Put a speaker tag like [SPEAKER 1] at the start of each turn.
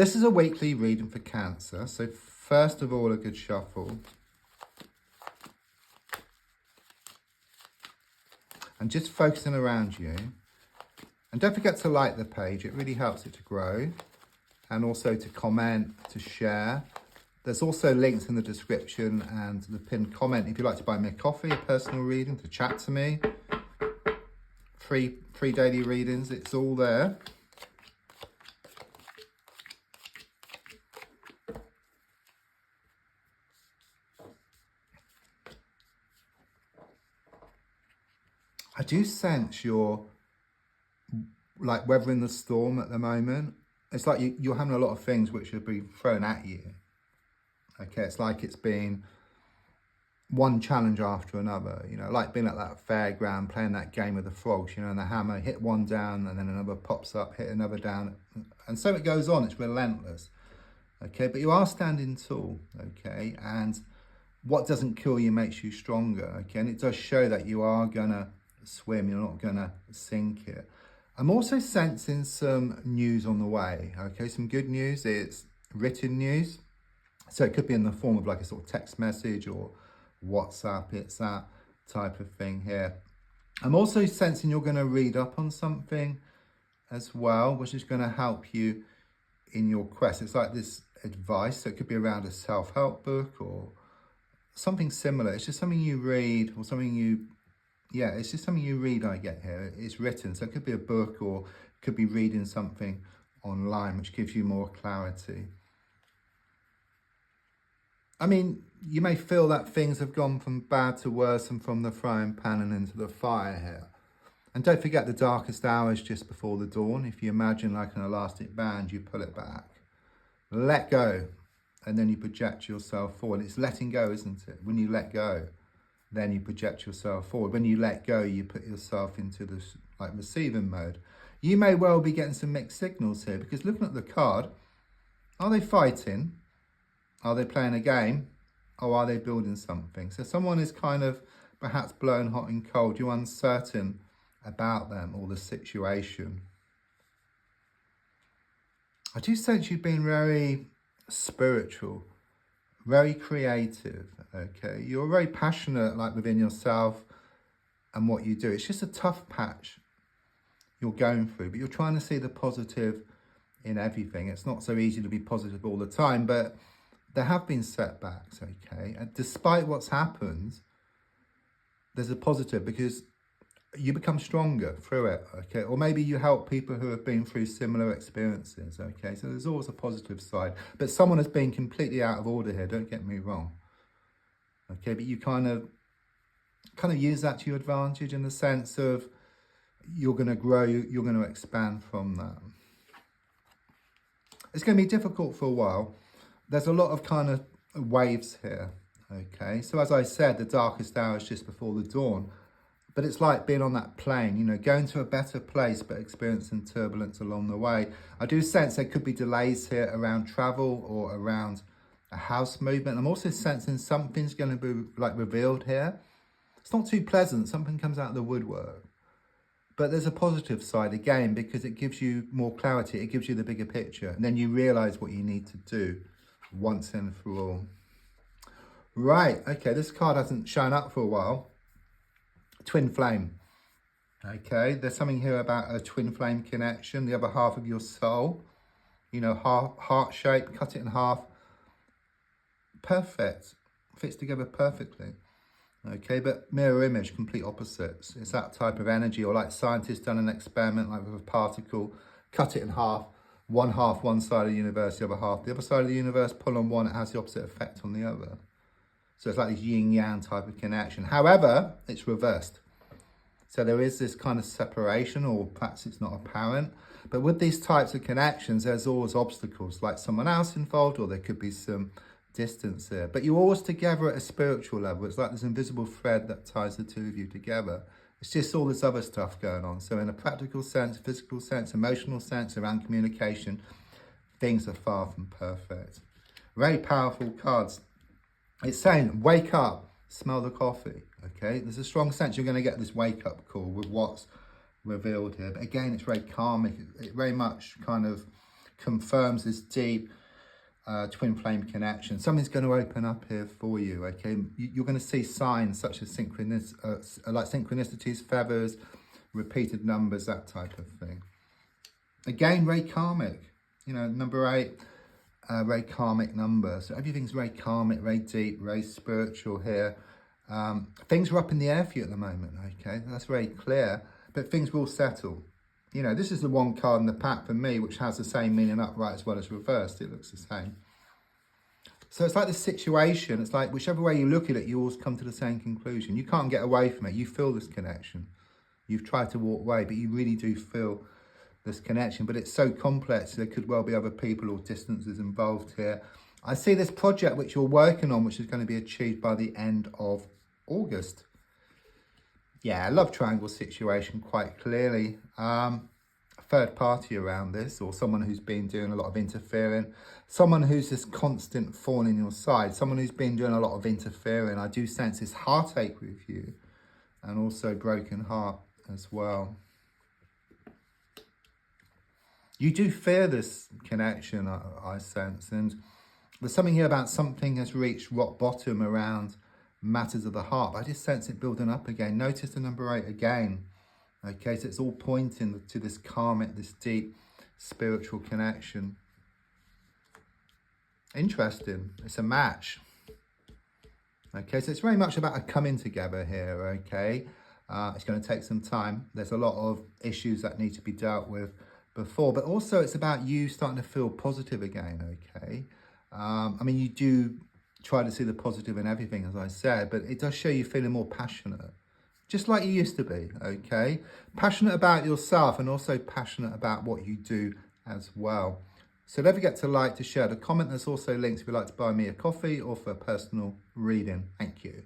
[SPEAKER 1] This is a weekly reading for Cancer. So first of all, a good shuffle. And just focusing around you. And don't forget to like the page. It really helps it to grow. And also to comment, to share. There's also links in the description and the pinned comment if you'd like to buy me a coffee, a personal reading, to chat to me. Free daily readings, it's all there. I do sense you're like weathering the storm at the moment. It's like you're having a lot of things which have been thrown at you. Okay, it's like it's been one challenge after another, you know, like being at that fairground, playing that game with the frogs, you know, and the hammer, hit one down and then another pops up, hit another down. And so it goes on, it's relentless. Okay, but you are standing tall, okay, and what doesn't kill you makes you stronger, okay, and it does show that you are gonna swim, you're not gonna sink it. I'm also sensing some news on the way, okay, some good news. It's written news, so it could be in the form of like a sort of text message or WhatsApp. It's that type of thing here. I'm also sensing you're going to read up on something as well, which is going to help you in your quest. It's like this advice, so it could be around a self-help book or something similar. It's just something you read or something it's just something you read. I get here, it's written, so it could be a book or it could be reading something online which gives you more clarity. I mean, you may feel that things have gone from bad to worse and from the frying pan and into the fire here. And don't forget the darkest hours just before the dawn. If you imagine like an elastic band, you pull it back. Let go, and then you project yourself forward. It's letting go, isn't it? When you let go, then you project yourself forward. When you let go, you put yourself into this like receiving mode. You may well be getting some mixed signals here, because looking at the card, are they fighting? Are they playing a game, or are they building something? So someone is kind of perhaps blown hot and cold. You're uncertain about them or the situation. I do sense you've been very spiritual, very creative, okay? You're very passionate, like within yourself and what you do. It's just a tough patch you're going through, but you're trying to see the positive in everything. It's not so easy to be positive all the time, but there have been setbacks, okay? And despite what's happened, there's a positive, because you become stronger through it, okay? Or maybe you help people who have been through similar experiences, okay? So there's always a positive side. But someone has been completely out of order here, don't get me wrong. Okay, but you kind of use that to your advantage in the sense of you're going to grow, you're going to expand from that. It's going to be difficult for a while. There's a lot of kind of waves here, okay? So as I said, the darkest hour is just before the dawn. But it's like being on that plane, you know, going to a better place, but experiencing turbulence along the way. I do sense there could be delays here around travel or around a house movement. I'm also sensing something's going to be like revealed here. It's not too pleasant. Something comes out of the woodwork. But there's a positive side again, because it gives you more clarity. It gives you the bigger picture. And then you realize what you need to do once and for all. Right, okay, this card hasn't shown up for a while. Twin flame. Okay, there's something here about a twin flame connection, the other half of your soul. You know, heart shape, cut it in half. Perfect. Fits together perfectly. Okay, but mirror image, complete opposites. It's that type of energy, or like scientists done an experiment like with a particle, cut it in half one side of the universe, the other side of the universe, pull on one, it has the opposite effect on the other. So it's like this yin-yang type of connection. However, it's reversed. So there is this kind of separation, or perhaps it's not apparent. But with these types of connections, there's always obstacles, like someone else involved, or there could be some distance there. But you're always together at a spiritual level. It's like this invisible thread that ties the two of you together. It's just all this other stuff going on. So in a practical sense, physical sense, emotional sense, around communication, things are far from perfect. Very powerful cards. It's saying, wake up, smell the coffee, okay? There's a strong sense you're going to get this wake-up call with what's revealed here. But again, it's very calming. It very much kind of confirms this deep twin flame connection. Something's going to open up here for you, okay? You're going to see signs such as synchronicities, feathers, repeated numbers, that type of thing. Again, very karmic. You know, number 8, very karmic number. So everything's very karmic, very deep, very spiritual here. Things are up in the air for you at the moment, okay? That's very clear, but things will settle. You know, this is the one card in the pack for me, which has the same meaning upright as well as reversed. It looks the same. So it's like this situation. It's like whichever way you look at it, you always come to the same conclusion. You can't get away from it. You feel this connection. You've tried to walk away, but you really do feel this connection. But it's so complex. There could well be other people or distances involved here. I see this project which you're working on, which is going to be achieved by the end of August. Yeah, love triangle situation quite clearly. A third party around this, or someone who's been doing a lot of interfering, someone who's this constant thorn in your side, someone who's been doing a lot of interfering. I do sense this heartache with you, and also broken heart as well. You do fear this connection, I sense, and there's something here about something has reached rock bottom around matters of the heart. I just sense it building up again. Notice the number 8 again. Okay, so it's all pointing to this karmic, this deep spiritual connection. Interesting. It's a match. Okay, so it's very much about a coming together here, okay? It's going to take some time. There's a lot of issues that need to be dealt with before, but also it's about you starting to feel positive again, okay? I mean, you do try to see the positive in everything, as I said, but it does show you feeling more passionate, just like you used to be, okay? Passionate about yourself and also passionate about what you do as well. So don't forget to like, to share, to comment. There's also links if you'd like to buy me a coffee or for a personal reading. Thank you.